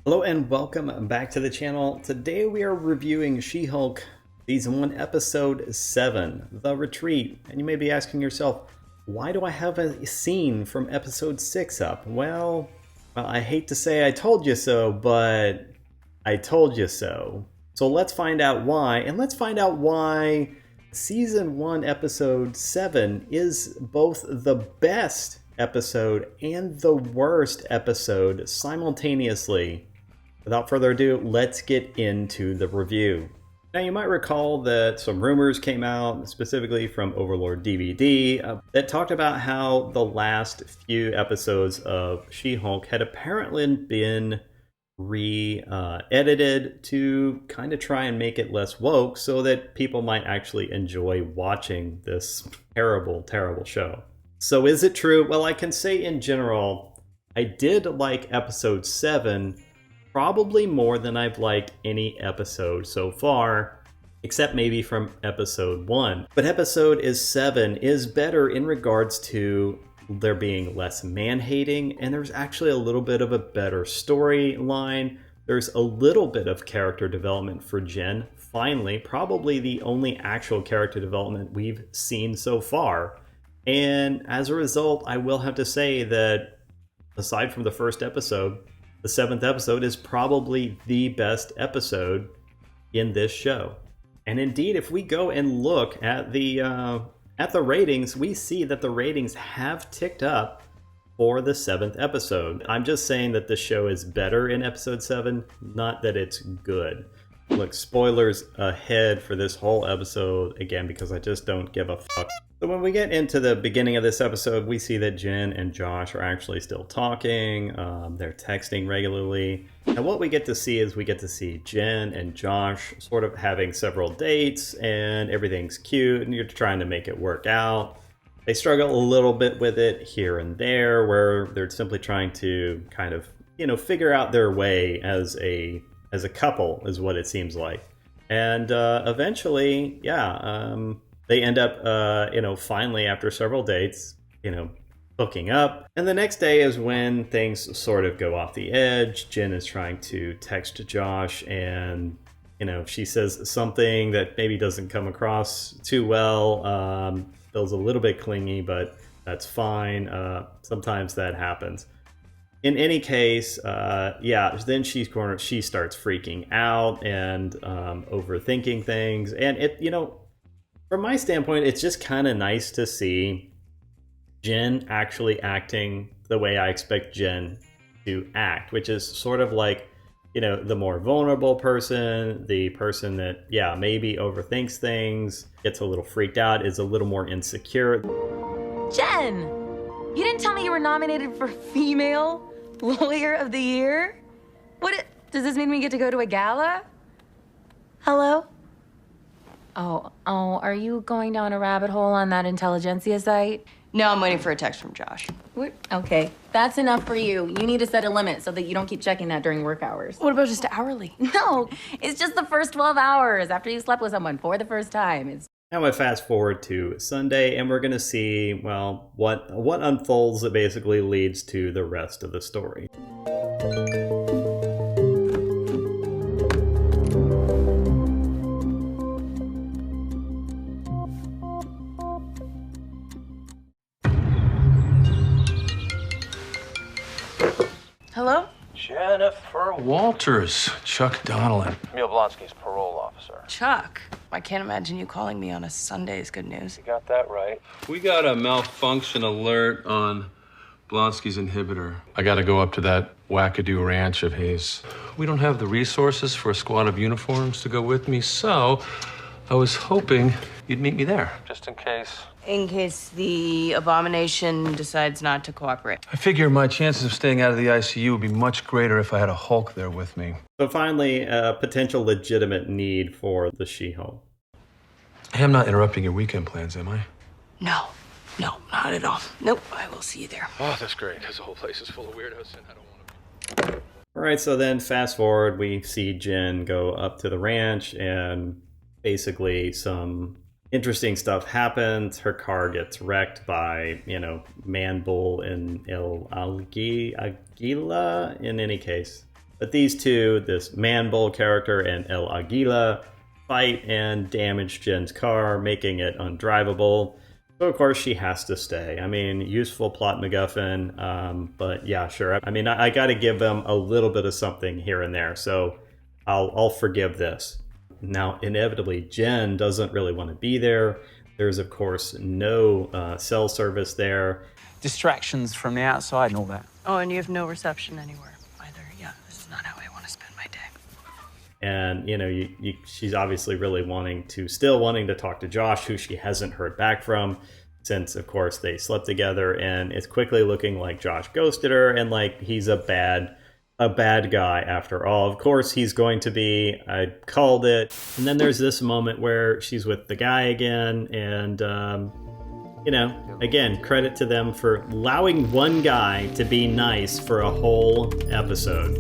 Hello and welcome back to the channel. Today we are reviewing She-Hulk Season 1 Episode 7, The Retreat. And you may be asking yourself, why do I have a scene from Episode 6 up? Well, I hate to say I told you so, but I told you so. So let's find out why, and let's find out why Season 1 Episode 7 is both the best episode and the worst episode simultaneously. Without further ado, let's get into the review. Now, you might recall that some rumors came out, specifically from Overlord DVD, that talked about how the last few episodes of She-Hulk had apparently been re-edited to kind of try and make it less woke so that people might actually enjoy watching this terrible, terrible show. So is it true? Well, I can say in general, I did like Episode 7 probably more than I've liked any episode so far, except maybe from Episode 1. But Episode 7 is better in regards to there being less man-hating, and there's actually a little bit of a better storyline. There's a little bit of character development for Jen. Finally, probably the only actual character development we've seen so far. And as a result, I will have to say that aside from the first episode, the 7th episode is probably the best episode in this show. And indeed, if we go and look at the ratings, we see that the ratings have ticked up for the 7th episode. I'm just saying that the show is better in Episode 7, not that it's good. Look, spoilers ahead for this whole episode, again, because I just don't give a fuck. So when we get into the beginning of this episode, we see that Jen and Josh are actually still talking. They're texting regularly. And what we get to see is we get to see Jen and Josh sort of having several dates, and everything's cute, and you're trying to make it work out. They struggle a little bit with it here and there, where they're simply trying to kind of, figure out their way as a couple, is what it seems like. And eventually, they end up, finally, after several dates, hooking up. And the next day is when things sort of go off the edge. Jen is trying to text Josh, and, she says something that maybe doesn't come across too well. Feels a little bit clingy, but that's fine. Sometimes that happens. In any case, then she starts freaking out and overthinking things. And from my standpoint, it's just kind of nice to see Jen actually acting the way I expect Jen to act, which is sort of like, the more vulnerable person, the person that, maybe overthinks things, gets a little freaked out, is a little more insecure. Jen! You didn't tell me you were nominated for Female Lawyer of the Year? Does this mean we get to go to a gala? Hello? Oh, are you going down a rabbit hole on that intelligentsia site? No, I'm waiting for a text from Josh. Okay, that's enough for you. You need to set a limit so that you don't keep checking that during work hours. What about just hourly? No, it's just the first 12 hours after you slept with someone for the first time. Now I fast forward to Sunday, and we're going to see, well, what unfolds that basically leads to the rest of the story. Hello? Jennifer Walters, Chuck Donnellan. Emil Blonsky's parole officer. Chuck. I can't imagine you calling me on a Sunday is good news. You got that right. We got a malfunction alert on Blonsky's inhibitor. I gotta go up to that wackadoo ranch of his. We don't have the resources for a squad of uniforms to go with me, so I was hoping you'd meet me there. Just in case. In case the abomination decides not to cooperate. I figure my chances of staying out of the ICU would be much greater if I had a Hulk there with me. So finally, a potential legitimate need for the She-Hulk. Hey, I'm not interrupting your weekend plans, am I? No, not at all. Nope, I will see you there. Oh, that's great, because the whole place is full of weirdos and I don't want to be. All right, so then fast forward, we see Jen go up to the ranch, and basically some interesting stuff happens. Her car gets wrecked by, Man Bull and El Aguila. In any case, But these two, this Man Bull character and El Aguila, fight and damage Jen's car, making it undrivable. So of course she has to stay. I mean, useful plot MacGuffin, but yeah, sure. I mean, I got to give them a little bit of something here and there, so I'll forgive this. Now, inevitably, Jen doesn't really want to be there. There's of course no cell service there. Distractions from the outside and all that. Oh, and you have no reception anywhere either. Yeah, this is not how I want to spend my day. And, you know, she's obviously really still wanting to talk to Josh, who she hasn't heard back from since, of course, they slept together. And it's quickly looking like Josh ghosted her and like he's a bad guy after all. Of course, he's going to be. I called it. And then there's this moment where she's with the guy again. And, you know, again, credit to them for allowing one guy to be nice for a whole episode.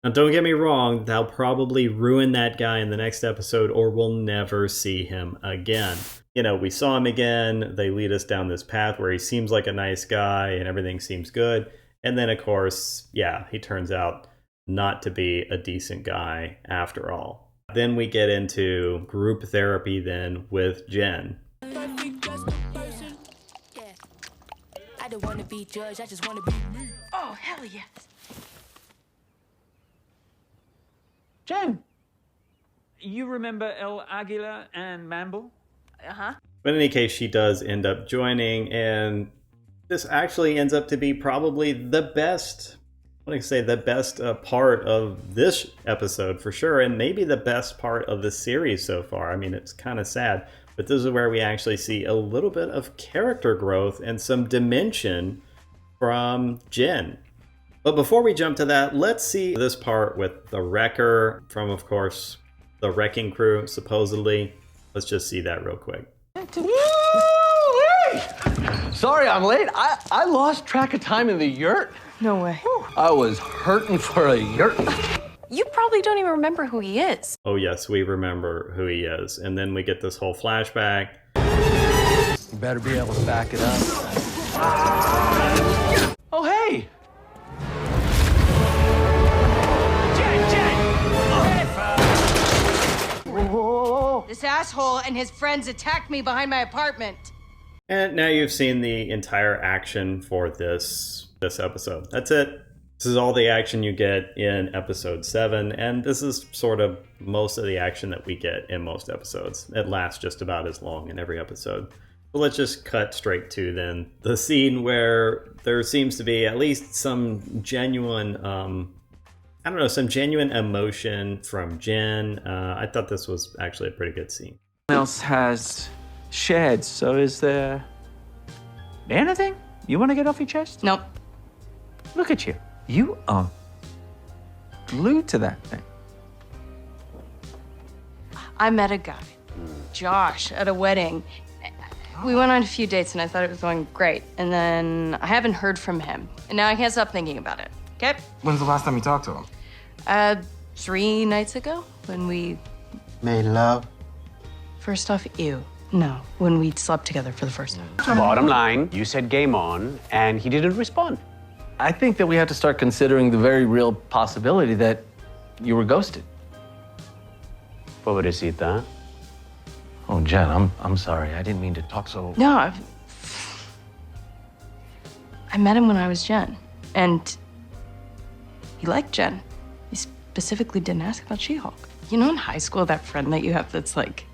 Now, don't get me wrong, they'll probably ruin that guy in the next episode or we'll never see him again. You know, we saw him again, they lead us down this path where he seems like a nice guy and everything seems good. And then, of course, yeah, he turns out not to be a decent guy after all. Then we get into group therapy then with Jen. I don't want to be judged, I just want to be me. Oh, hell yes. Jen, you remember El Aguila and Mamble? Uh-huh. But in any case, she does end up joining, and this actually ends up to be probably the best, part of this episode for sure, and maybe the best part of the series so far. I mean, it's kind of sad, but this is where we actually see a little bit of character growth and some dimension from Jen. But before we jump to that, let's see this part with the Wrecker from, of course, the Wrecking Crew, supposedly. Let's just see that real quick. Sorry I'm late. I lost track of time in the yurt. No way. I was hurting for a yurt. You probably don't even remember who he is. Oh yes, we remember who he is. And then we get this whole flashback. You better be able to back it up. Oh, hey! This asshole and his friends attacked me behind my apartment. And now you've seen the entire action for this episode. That's it. This is all the action you get in episode 7, and this is sort of most of the action that we get in most episodes. It lasts just about as long in every episode. So let's just cut straight to then the scene where there seems to be at least some genuine, some genuine emotion from Jen. I thought this was actually a pretty good scene. Else has shared, so is there anything you want to get off your chest? Nope. Look at you. You are glued to that thing. I met a guy, Josh, at a wedding. We went on a few dates and I thought it was going great. And then I haven't heard from him. And now I can't stop thinking about it. Okay? When's the last time you talked to him? 3 nights ago when we... Made love? First off, ew. No, when we slept together for the first time. Bottom line, you said game on, and he didn't respond. I think that we have to start considering the very real possibility that you were ghosted. Pobrecita. Oh, Jen, I'm sorry. I didn't mean to talk so... No, I met him when I was Jen, and he liked Jen. He specifically didn't ask about She-Hulk. You know in high school, that friend that you have that's like,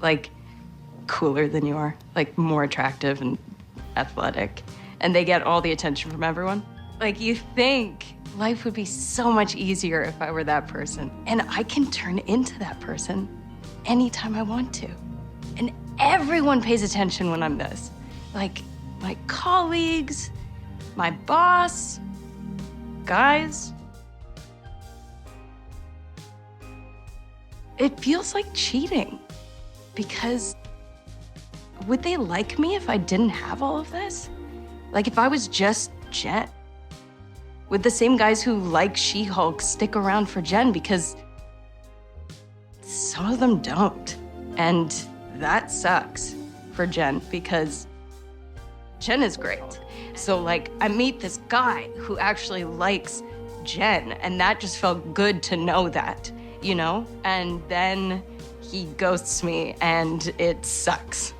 like cooler than you are, like more attractive and athletic, and they get all the attention from everyone? Like you think life would be so much easier if I were that person. And I can turn into that person anytime I want to. And everyone pays attention when I'm this. Like my colleagues, my boss, guys. It feels like cheating because would they like me if I didn't have all of this? Like if I was just Jen? Would the same guys who like She-Hulk stick around for Jen? Because some of them don't. And that sucks for Jen because Jen is great. So like I meet this guy who actually likes Jen, and that just felt good to know that, you know? And then he ghosts me, and it sucks.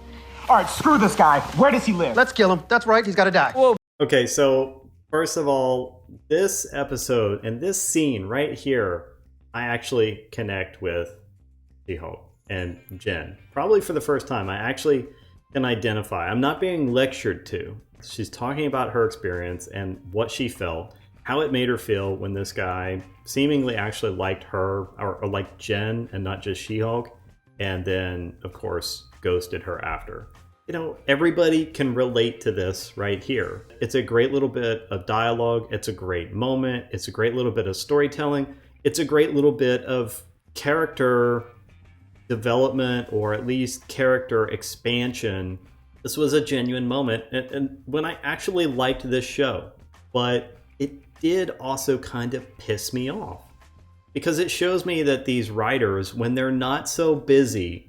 All right, screw this guy. Where does he live? Let's kill him. That's right, he's gotta die. Whoa. Okay, so first of all, this episode and this scene right here, I actually connect with She-Hulk and Jen. Probably for the first time, I actually can identify. I'm not being lectured to. She's talking about her experience and what she felt, how it made her feel when this guy seemingly actually liked her or liked Jen and not just She-Hulk, and then, of course, ghosted her after. You know, everybody can relate to this right here. It's a great little bit of dialogue. It's a great moment. It's a great little bit of storytelling. It's a great little bit of character development, or at least character expansion. This was a genuine moment, and when I actually liked this show, but it did also kind of piss me off, because it shows me that these writers, when they're not so busy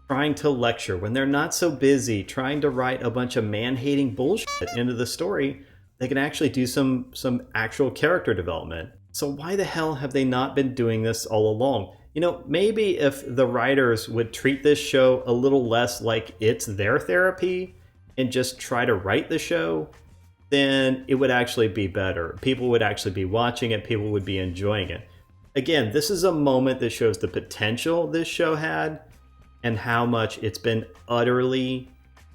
trying to lecture, when they're not so busy trying to write a bunch of man-hating bullshit into the story, they can actually do some actual character development. So why the hell have they not been doing this all along? You know, maybe if the writers would treat this show a little less like it's their therapy and just try to write the show, then it would actually be better. People would actually be watching it. People would be enjoying it. Again, this is a moment that shows the potential this show had and how much it's been utterly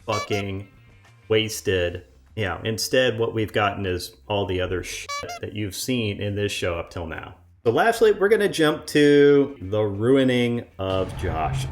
fucking wasted. Yeah, instead what we've gotten is all the other shit that you've seen in this show up till now. So lastly, we're going to jump to the ruining of Josh.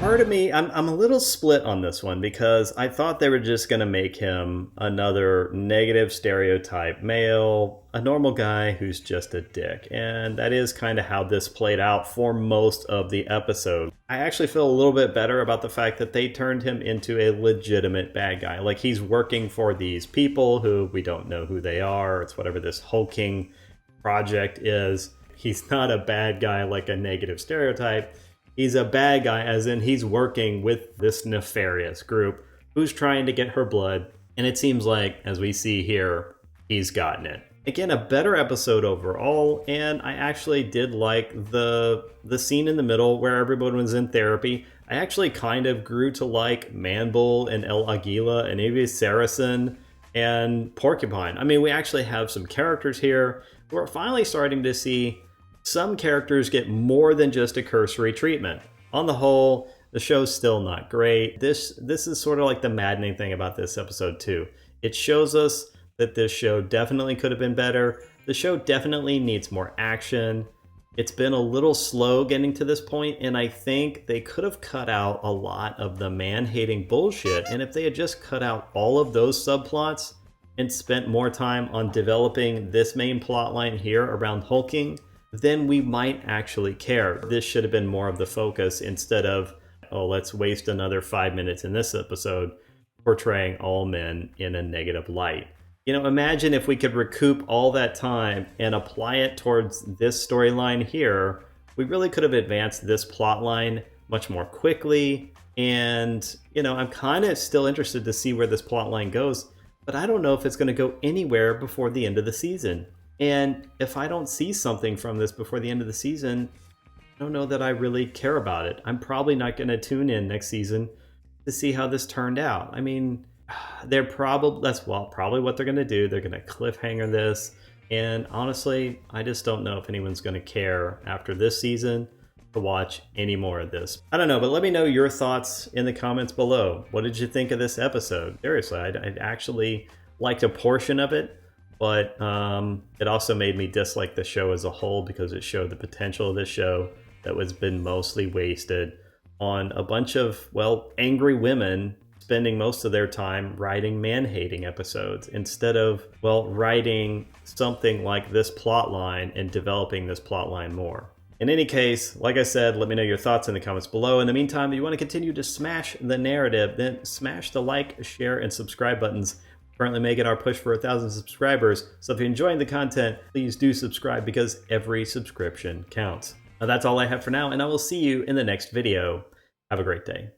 Part of me, I'm a little split on this one, because I thought they were just going to make him another negative stereotype male, a normal guy who's just a dick. And that is kind of how this played out for most of the episode. I actually feel a little bit better about the fact that they turned him into a legitimate bad guy. Like, he's working for these people who we don't know who they are. It's whatever this hulking project is. He's not a bad guy like a negative stereotype. He's a bad guy, as in he's working with this nefarious group who's trying to get her blood. And it seems like, as we see here, he's gotten it. Again, a better episode overall, and I actually did like the scene in the middle where everyone was in therapy. I actually kind of grew to like Manbull and El Aguila and maybe Saracen and Porcupine. I mean, we actually have some characters here. We're finally starting to see some characters get more than just a cursory treatment. On the whole, the show's still not great. This is sort of like the maddening thing about this episode too. It shows us that this show definitely could have been better. The show definitely needs more action. It's been a little slow getting to this point, and I think they could have cut out a lot of the man-hating bullshit. And if they had just cut out all of those subplots and spent more time on developing this main plot line here around hulking, then we might actually care. This should have been more of the focus instead of, oh, let's waste another 5 minutes in this episode portraying all men in a negative light. You know, imagine if we could recoup all that time and apply it towards this storyline here. We really could have advanced this plot line much more quickly. And, you know, I'm kind of still interested to see where this plot line goes, but I don't know if it's going to go anywhere before the end of the season. And if I don't see something from this before the end of the season, I don't know that I really care about it. I'm probably not going to tune in next season to see how this turned out. I mean, that's probably what they're going to do. They're going to cliffhanger this. And honestly, I just don't know if anyone's going to care after this season to watch any more of this. I don't know, but let me know your thoughts in the comments below. What did you think of this episode? Seriously, I'd actually liked a portion of it. But it also made me dislike the show as a whole because it showed the potential of this show that was been mostly wasted on a bunch of, well, angry women spending most of their time writing man-hating episodes instead of, well, writing something like this plot line and developing this plot line more. In any case, like I said, let me know your thoughts in the comments below. In the meantime, if you want to continue to smash the narrative, then smash the like, share, and subscribe buttons. We're currently making our push for 1,000 subscribers, so if you're enjoying the content, please do subscribe because every subscription counts. Now that's all I have for now, and I will see you in the next video. Have a great day.